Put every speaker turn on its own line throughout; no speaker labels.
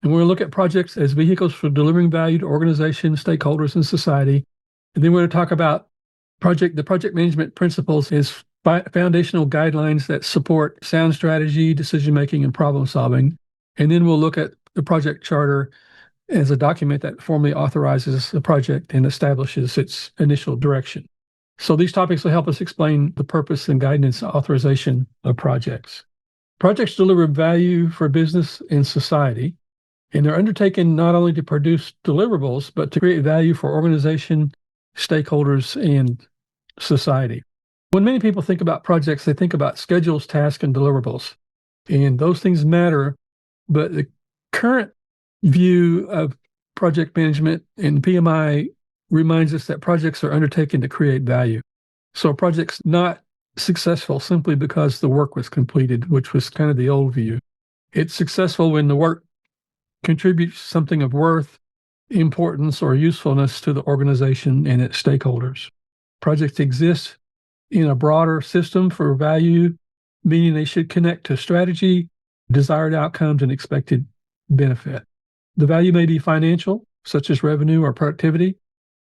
And we're going to look at projects as vehicles for delivering value to organizations, stakeholders, and society. And then we're going to talk about the project management principles as foundational guidelines that support sound strategy, decision-making, and problem-solving. And then we'll look at the project charter as a document that formally authorizes the project and establishes its initial direction. So these topics will help us explain the purpose and guidance authorization of projects. Projects deliver value for business and society, and they're undertaken not only to produce deliverables, but to create value for organization, stakeholders, and society. When many people think about projects, they think about schedules, tasks, and deliverables. And those things matter, but the current view of project management and PMI reminds us that projects are undertaken to create value. So a project's not successful simply because the work was completed, which was kind of the old view. It's successful when the work contributes something of worth, importance, or usefulness to the organization and its stakeholders. Projects exist in a broader system for value, meaning they should connect to strategy, desired outcomes, and expected benefit. The value may be financial, such as revenue or productivity,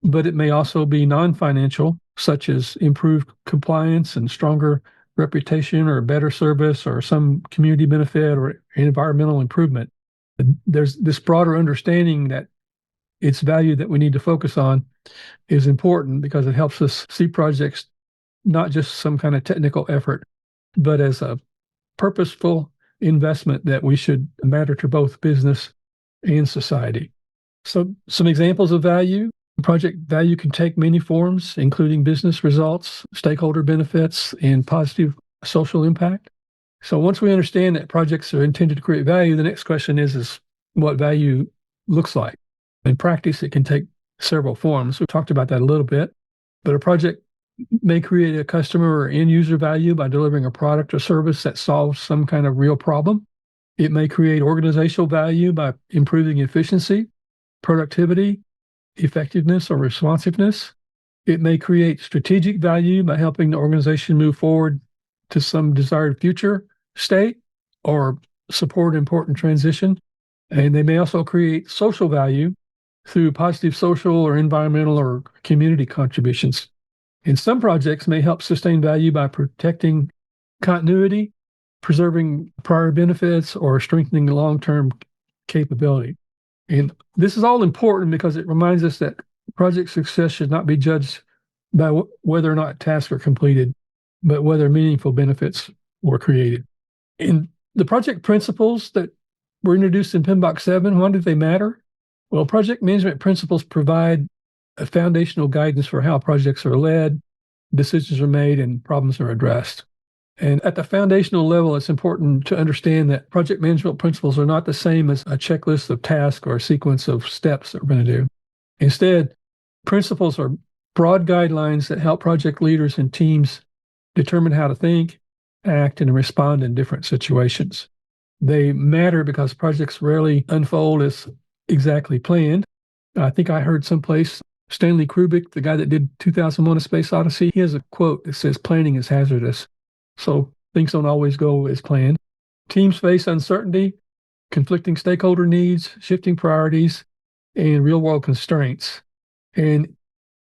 but it may also be non-financial, such as improved compliance and stronger reputation or better service or some community benefit or environmental improvement. There's this broader understanding that its value that we need to focus on is important because it helps us see projects not just some kind of technical effort, but as a purposeful investment that we should matter to both business and society. So some examples of value. Project value can take many forms, including business results, stakeholder benefits, and positive social impact. So once we understand that projects are intended to create value, the next question is what value looks like. In practice, it can take several forms. We talked about that a little bit, but a project may create a customer or end user value by delivering a product or service that solves some kind of real problem. It may create organizational value by improving efficiency, productivity, effectiveness, or responsiveness. It may create strategic value by helping the organization move forward to some desired future state or support important transition. And they may also create social value through positive social or environmental or community contributions. And some projects may help sustain value by protecting continuity, preserving prior benefits, or strengthening long-term capability. And this is all important because it reminds us that project success should not be judged by whether or not tasks are completed, but whether meaningful benefits were created. And the project principles that were introduced in PMBOK 7, why do they matter? Well, project management principles provide a foundational guidance for how projects are led, decisions are made, and problems are addressed. And at the foundational level, it's important to understand that project management principles are not the same as a checklist of tasks or a sequence of steps that we're going to do. Instead, principles are broad guidelines that help project leaders and teams determine how to think, act, and respond in different situations. They matter because projects rarely unfold as exactly planned. I think I heard someplace Stanley Kubrick, the guy that did 2001: A Space Odyssey, he has a quote that says, "Planning is hazardous." So things don't always go as planned. Teams face uncertainty, conflicting stakeholder needs, shifting priorities, and real-world constraints. And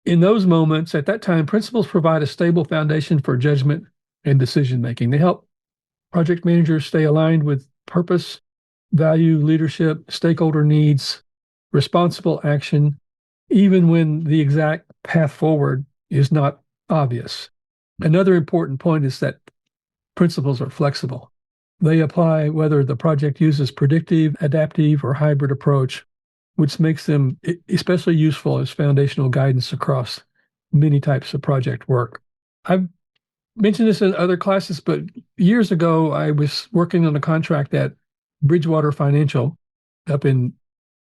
in those moments, at that time, principles provide a stable foundation for judgment and decision-making. They help project managers stay aligned with purpose, value, leadership, stakeholder needs, responsible action, even when the exact path forward is not obvious. Another important point is that principles are flexible. They apply whether the project uses predictive, adaptive, or hybrid approach, which makes them especially useful as foundational guidance across many types of project work. I've mentioned this in other classes, but years ago, I was working on a contract at Bridgewater Financial up in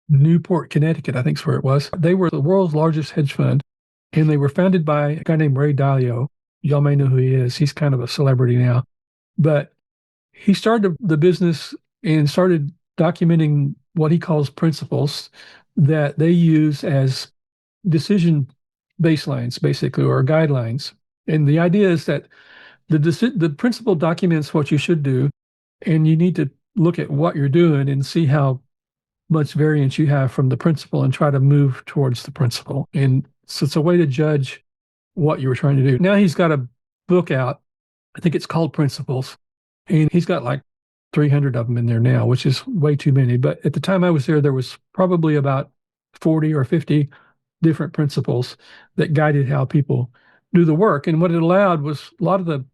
Newport, Connecticut, I think is where it was. They were the world's largest hedge fund, and they were founded by a guy named Ray Dalio. Y'all may know who he is. He's kind of a celebrity now. But he started the business and started documenting what he calls principles that they use as decision baselines, basically, or guidelines. And the idea is that the principle documents what you should do, and you need to look at what you're doing and see how much variance you have from the principle and try to move towards the principle. And so it's a way to judge what you were trying to do. Now he's got a book out. I think it's called Principles. And he's got like 300 of them in there now, which is way too many. But at the time I was there was probably about 40 or 50 different principles that guided how people do the work. And what it allowed was a lot of the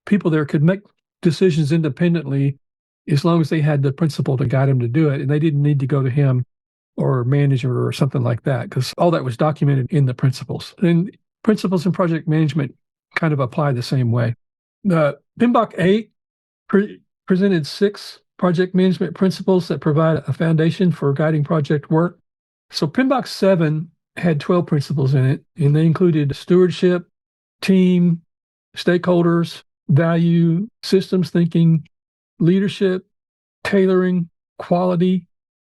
people there could make decisions independently as long as they had the principle to guide them to do it. And they didn't need to go to him or manager or something like that, because all that was documented in the principles. And principles in project management kind of apply the same way. The PMBOK 8 presented 6 project management principles that provide a foundation for guiding project work. So PMBOK 7 had 12 principles in it, and they included stewardship, team, stakeholders, value, systems thinking, leadership, tailoring, quality,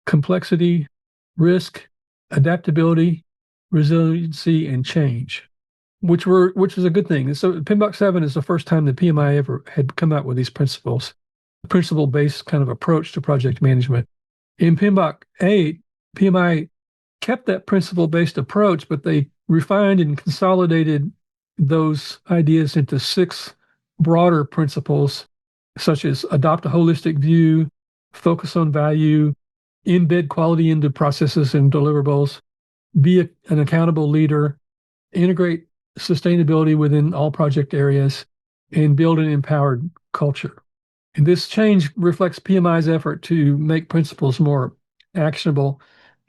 complexity, risk, adaptability, resiliency, and change, which was a good thing. And so PMBOK 7 is the first time the PMI ever had come out with these principles, a principle-based kind of approach to project management. In PMBOK 8, PMI kept that principle-based approach, but they refined and consolidated those ideas into 6 broader principles, such as adopt a holistic view, focus on value, embed quality into processes and deliverables, be an accountable leader, integrate sustainability within all project areas, and build an empowered culture. And this change reflects PMI's effort to make principles more actionable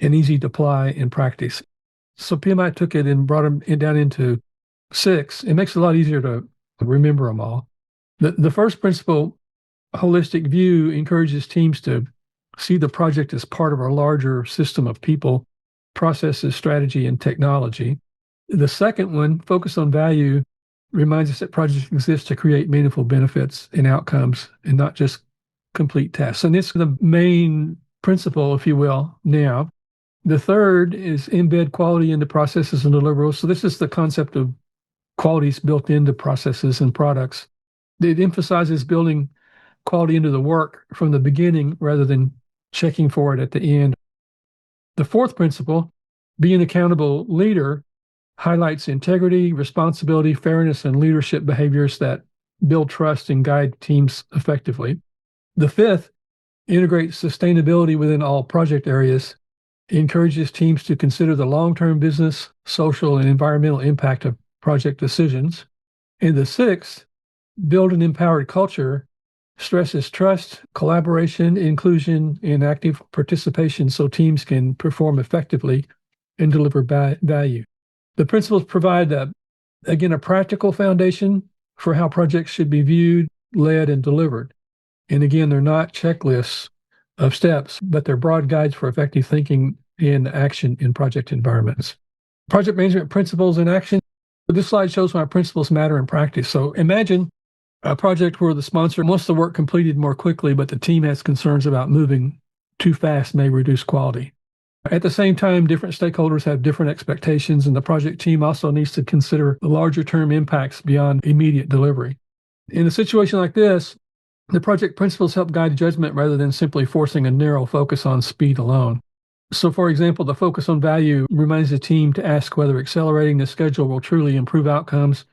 and easy to apply in practice. So PMI took it and brought them down into 6. It makes it a lot easier to remember them all. The first principle, holistic view, encourages teams to see the project as part of a larger system of people, processes, strategy, and technology. The second one, focus on value, reminds us that projects exist to create meaningful benefits and outcomes and not just complete tasks. And this is the main principle, if you will, now. The third is embed quality into processes and deliverables. So this is the concept of qualities built into processes and products. It emphasizes building quality into the work from the beginning rather than checking for it at the end. The fourth principle, be an accountable leader, highlights integrity, responsibility, fairness, and leadership behaviors that build trust and guide teams effectively. The fifth, integrate sustainability within all project areas, encourages teams to consider the long-term business, social, and environmental impact of project decisions. And the sixth, build an empowered culture, stresses trust, collaboration, inclusion, and active participation so teams can perform effectively and deliver value. The principles provide, again, a practical foundation for how projects should be viewed, led, and delivered. And again, they're not checklists of steps, but they're broad guides for effective thinking and action in project environments. Project management principles in action. This slide shows why principles matter in practice. So imagine a project where the sponsor wants the work completed more quickly, but the team has concerns about moving too fast may reduce quality. At the same time, different stakeholders have different expectations, and the project team also needs to consider the larger term impacts beyond immediate delivery. In a situation like this, the project principles help guide judgment rather than simply forcing a narrow focus on speed alone. So, for example, the focus on value reminds the team to ask whether accelerating the schedule will truly improve outcomes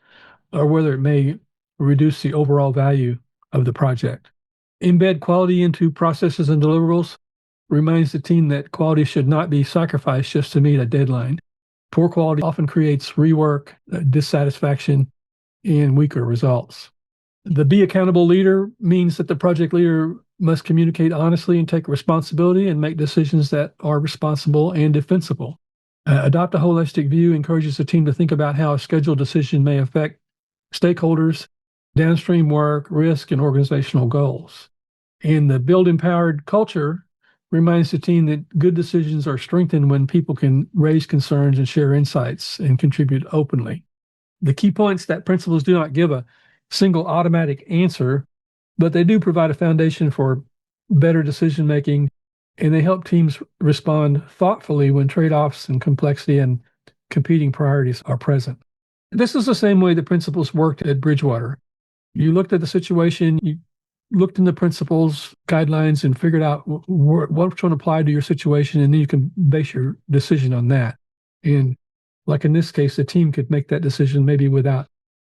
or whether it may reduce the overall value of the project. Embed quality into processes and deliverables reminds the team that quality should not be sacrificed just to meet a deadline. Poor quality often creates rework, dissatisfaction, and weaker results. The be accountable leader means that the project leader must communicate honestly and take responsibility and make decisions that are responsible and defensible. Adopt a holistic view encourages the team to think about how a scheduled decision may affect stakeholders, downstream work, risk, and organizational goals. And the build empowered culture reminds the team that good decisions are strengthened when people can raise concerns and share insights and contribute openly. The key points that principles do not give a single automatic answer, but they do provide a foundation for better decision making, and they help teams respond thoughtfully when trade-offs and complexity and competing priorities are present. This is the same way the principles worked at Bridgewater. You looked at the situation, you looked in the principles, guidelines, and figured out which one applied to your situation, and then you can base your decision on that. And like in this case, the team could make that decision maybe without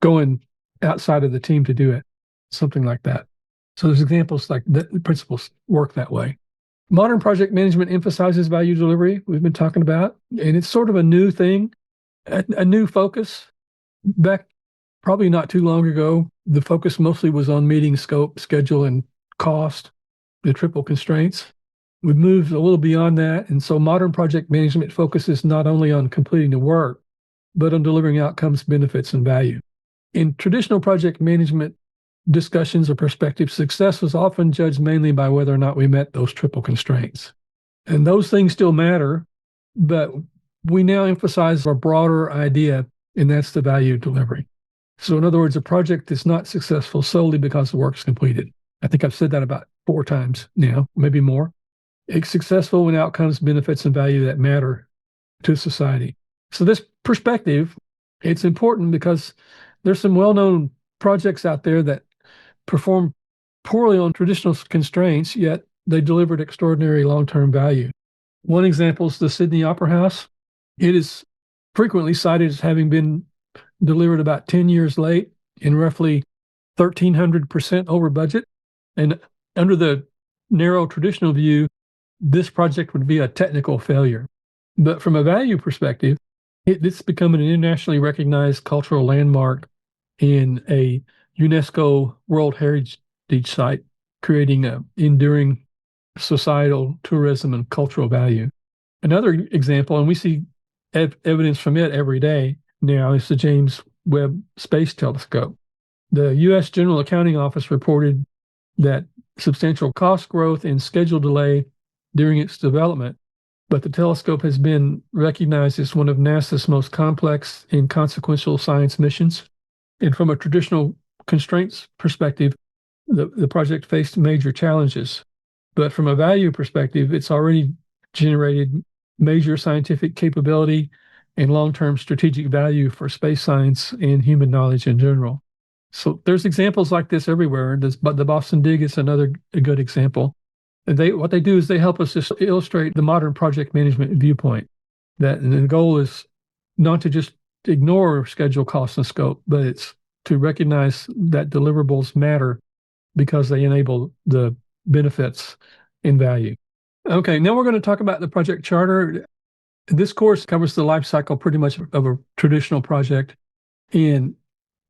going outside of the team to do it, something like that. So there's examples like the principles work that way. Modern project management emphasizes value delivery, we've been talking about, and it's sort of a new thing, a new focus. Back probably not too long ago, the focus mostly was on meeting scope, schedule, and cost, the triple constraints. We've moved a little beyond that, and so modern project management focuses not only on completing the work, but on delivering outcomes, benefits, and value. In traditional project management discussions or perspectives, success was often judged mainly by whether or not we met those triple constraints. And those things still matter, but we now emphasize a broader idea, and that's the value delivery. So in other words, a project is not successful solely because the work is completed. I think I've said that about 4 times now, maybe more. It's successful when outcomes, benefits, and value that matter to society. So this perspective, it's important because there's some well-known projects out there that perform poorly on traditional constraints, yet they delivered extraordinary long-term value. One example is the Sydney Opera House. It is frequently cited as having been delivered about 10 years late and roughly 1,300% over budget. And under the narrow traditional view, this project would be a technical failure. But from a value perspective, it's become an internationally recognized cultural landmark in a UNESCO World Heritage Site, creating an enduring societal tourism and cultural value. Another example, and we see evidence from it every day now, is the James Webb Space Telescope. The U.S. General Accounting Office reported that substantial cost growth and schedule delay during its development, but the telescope has been recognized as one of NASA's most complex and consequential science missions. And from a traditional constraints perspective, the project faced major challenges. But from a value perspective, it's already generated major scientific capability and long-term strategic value for space science and human knowledge in general. So there's examples like this everywhere. But the Boston Dig is another good example. What they do is they help us just illustrate the modern project management viewpoint. That and the goal is not to just ignore schedule, cost, and scope, but it's to recognize that deliverables matter because they enable the benefits and value. Okay, now we're going to talk about the project charter. This course covers the life cycle pretty much of a traditional project. And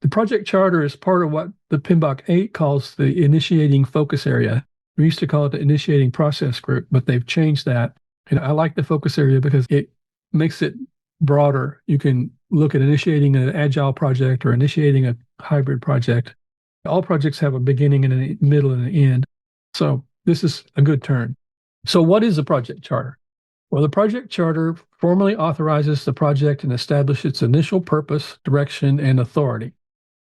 the project charter is part of what the PMBOK 8 calls the initiating focus area. We used to call it the initiating process group, but they've changed that. And I like the focus area because it makes it broader. You can look at initiating an agile project or initiating a hybrid project. All projects have a beginning and a middle and an end. So this is a good turn. So what is a project charter? Well, the project charter formally authorizes the project and establishes its initial purpose, direction, and authority.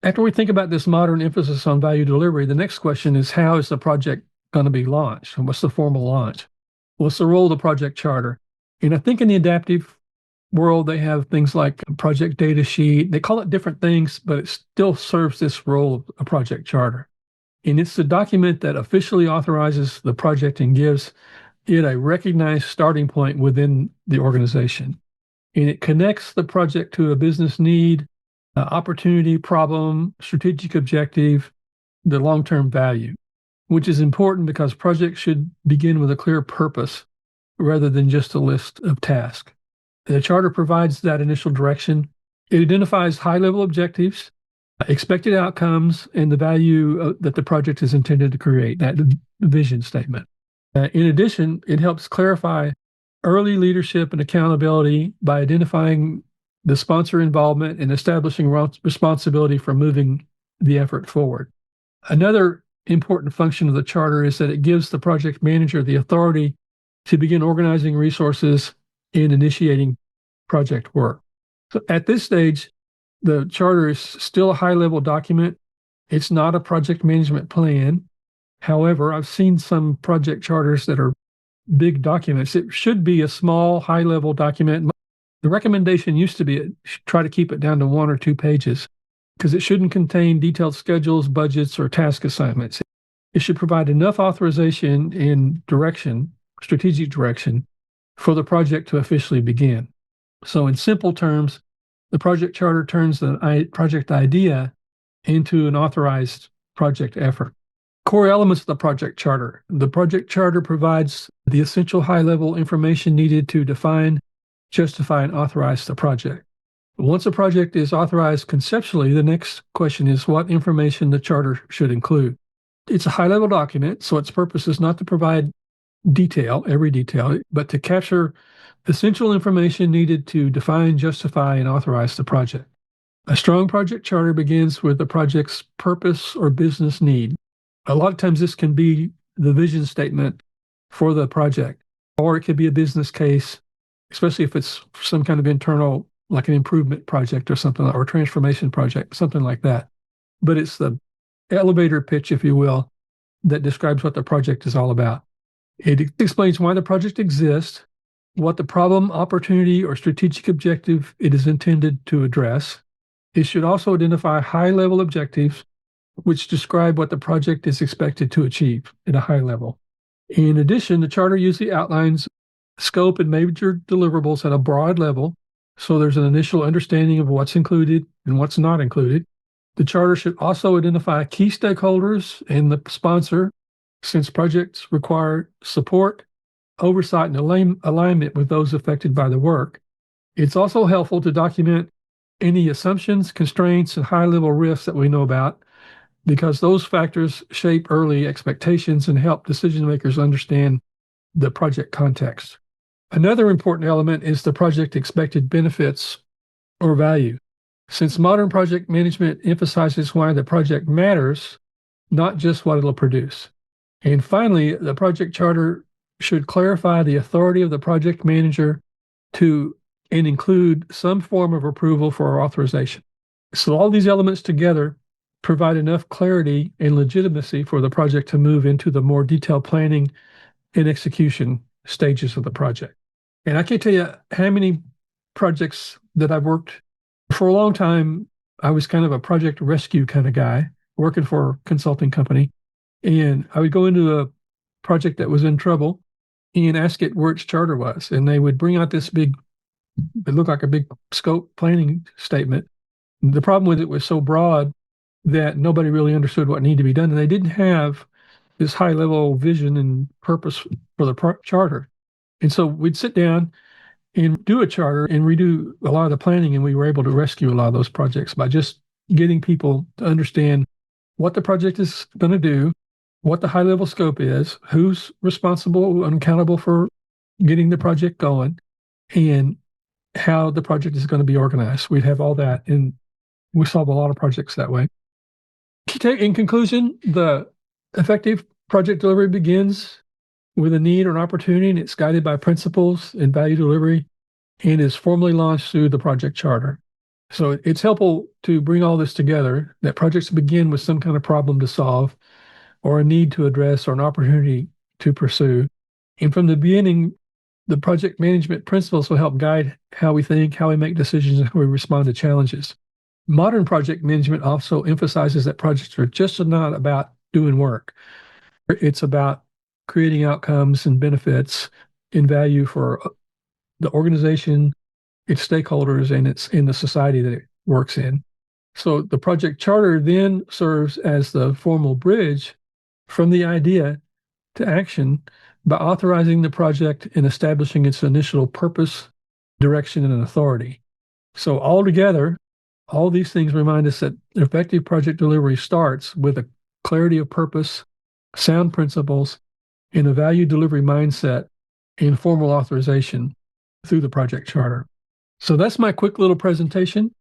After we think about this modern emphasis on value delivery, the next question is, how is the project going to be launched? And what's the formal launch? What's the role of the project charter? And I think in the adaptive world, they have things like a project data sheet. They call it different things, but it still serves this role of a project charter. And it's the document that officially authorizes the project and gives it a recognized starting point within the organization. And it connects the project to a business need, opportunity, problem, strategic objective, the long-term value, which is important because projects should begin with a clear purpose rather than just a list of tasks. The charter provides that initial direction. It identifies high-level objectives, expected outcomes, and the value that the project is intended to create, that vision statement. In addition, it helps clarify early leadership and accountability by identifying the sponsor involvement and establishing responsibility for moving the effort forward. Another important function of the charter is that it gives the project manager the authority to begin organizing resources and initiating project work. So at this stage, the charter is still a high-level document. It's not a project management plan. However, I've seen some project charters that are big documents. It should be a small, high-level document. The recommendation used to be try to keep it down to 1 or 2 pages because it shouldn't contain detailed schedules, budgets, or task assignments. It should provide enough authorization and direction, strategic direction, for the project to officially begin. So in simple terms, the project charter turns the project idea into an authorized project effort. Core elements of the project charter. The project charter provides the essential high-level information needed to define, justify, and authorize the project. Once a project is authorized conceptually, the next question is what information the charter should include. It's a high-level document, so its purpose is not to provide every detail, but to capture essential information needed to define, justify, and authorize the project. A strong project charter begins with the project's purpose or business need. A lot of times this can be the vision statement for the project, or it could be a business case, especially if it's some kind of internal, like an improvement project or something, or a transformation project, something like that. But it's the elevator pitch, if you will, that describes what the project is all about. It explains why the project exists, what the problem, opportunity, or strategic objective it is intended to address. It should also identify high-level objectives, which describe what the project is expected to achieve at a high level. In addition, the charter usually outlines scope and major deliverables at a broad level, so there's an initial understanding of what's included and what's not included. The charter should also identify key stakeholders and the sponsor, since projects require support, oversight, and alignment with those affected by the work. It's also helpful to document any assumptions, constraints, and high-level risks that we know about, because those factors shape early expectations and help decision makers understand the project context. Another important element is the project expected benefits or value. Since modern project management emphasizes why the project matters, not just what it'll produce. And finally, the project charter should clarify the authority of the project manager to and include some form of approval for authorization. So all these elements together provide enough clarity and legitimacy for the project to move into the more detailed planning and execution stages of the project. And I can't tell you how many projects that I've worked. For a long time, I was kind of a project rescue kind of guy, working for a consulting company. And I would go into a project that was in trouble and ask it where its charter was. And they would bring out this big, it looked like a big scope planning statement. The problem with it was so broad that nobody really understood what needed to be done. And they didn't have this high level vision and purpose for the charter. And so we'd sit down and do a charter and redo a lot of the planning. And we were able to rescue a lot of those projects by just getting people to understand what the project is going to do, what the high level scope is, who's responsible and accountable for getting the project going, and how the project is going to be organized. We'd have all that, and we solve a lot of projects that way. In conclusion, the effective project delivery begins with a need or an opportunity, and it's guided by principles and value delivery, and is formally launched through the project charter. So it's helpful to bring all this together, that projects begin with some kind of problem to solve, or a need to address, or an opportunity to pursue. And from the beginning, the project management principles will help guide how we think, how we make decisions, and how we respond to challenges. Modern project management also emphasizes that projects are just not about doing work. It's about creating outcomes and benefits and value for the organization, its stakeholders, and it's in the society that it works in. So the project charter then serves as the formal bridge from the idea to action by authorizing the project and establishing its initial purpose, direction, and authority. So altogether, all these things remind us that effective project delivery starts with a clarity of purpose, sound principles, and a value delivery mindset and formal authorization through the project charter. So that's my quick little presentation